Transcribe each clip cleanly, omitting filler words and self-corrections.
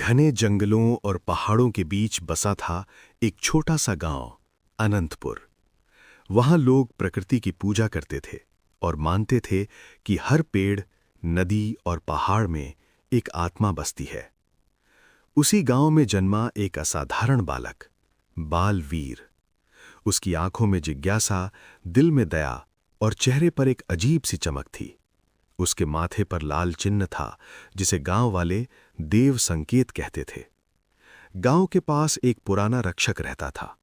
घने जंगलों और पहाड़ों के बीच बसा था एक छोटा सा गांव, अनंतपुर। वहां लोग प्रकृति की पूजा करते थे और मानते थे कि हर पेड़, नदी और पहाड़ में एक आत्मा बसती है। उसी गांव में जन्मा एक असाधारण बालक, बालवीर। उसकी आंखों में जिज्ञासा, दिल में दया और चेहरे पर एक अजीब सी चमक थी। उसके माथे पर लाल चिन्ह था, जिसे गांव वाले देव संकेत कहते थे। गांव के पास एक पुराना रक्षक रहता था,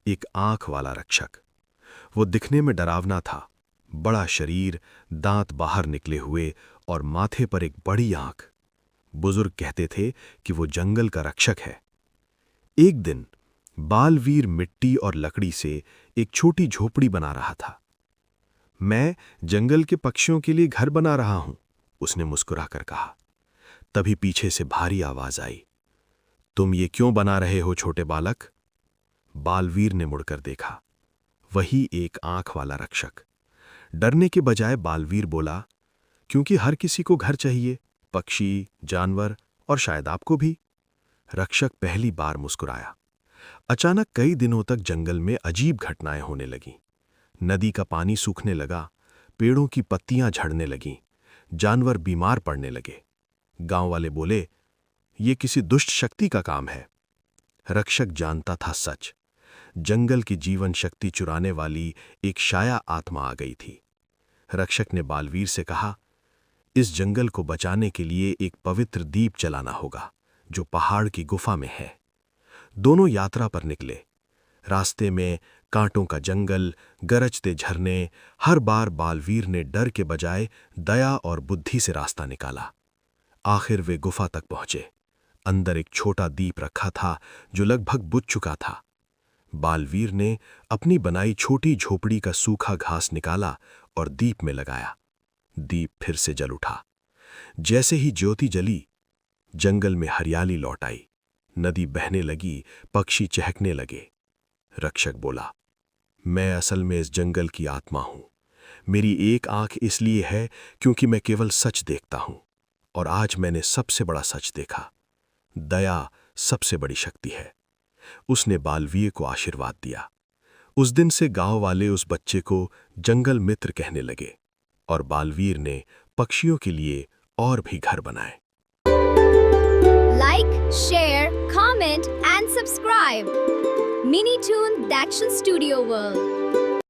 एक आंख वाला रक्षक। वो दिखने में डरावना था, बड़ा शरीर, दांत बाहर निकले हुए और माथे पर एक बड़ी आंख। बुजुर्ग कहते थे कि वो जंगल का रक्षक है। एक दिन बालवीर मिट्टी और लकड़ी से एक छोटी झोपड़ी बना रहा था। मैं जंगल के पक्षियों के लिए घर बना रहा हूं, उसने मुस्कुराकर कहा। तभी पीछे से भारी आवाज आई, तुम ये क्यों बना रहे हो छोटे बालक? बालवीर ने मुड़कर देखा। वही एक आंख वाला रक्षक। डरने के बजाय बालवीर बोला, क्योंकि हर किसी को घर चाहिए, पक्षी, जानवर और शायद आपको भी। रक्षक पहली बार मुस्कुराया। अचानक कई दिनों तक जंगल में अजीब घटनाएं होने लगीं। नदी का पानी सूखने लगा, पेड़ों की पत्तियां झड़ने लगीं, जानवर बीमार पड़ने लगे। गांव वाले बोले, ये किसी दुष्ट शक्ति का काम है। रक्षक जानता था सच। जंगल की जीवन शक्ति चुराने वाली एक शाया आत्मा आ गई थी। रक्षक ने बालवीर से कहा, इस जंगल को बचाने के लिए एक पवित्र दीप जलाना होगा, जो पहाड़ की गुफा में है। दोनों यात्रा पर निकले। रास्ते में कांटों का जंगल, गरजते झरने। हर बार बालवीर ने डर के बजाय दया और बुद्धि से रास्ता निकाला। आखिर वे गुफा तक पहुंचे। अंदर एक छोटा दीप रखा था, जो लगभग बुझ चुका था। बालवीर ने अपनी बनाई छोटी झोपड़ी का सूखा घास निकाला और दीप में लगाया। दीप फिर से जल उठा। जैसे ही ज्योति जली, जंगल में हरियाली लौट आई। नदी बहने लगी, पक्षी चहकने लगे। रक्षक बोला, मैं असल में इस जंगल की आत्मा हूं। मेरी एक आंख इसलिए है क्योंकि मैं केवल सच देखता हूं, और आज मैंने सबसे बड़ा सच देखा। दया सबसे बड़ी शक्ति है। उसने बालवीर को आशीर्वाद दिया। उस दिन से गांव वाले उस बच्चे को जंगल मित्र कहने लगे, और बालवीर ने पक्षियों के लिए और भी घर बनाए। Like, share, comment and subscribe. Minitoon Dakshin Studio World.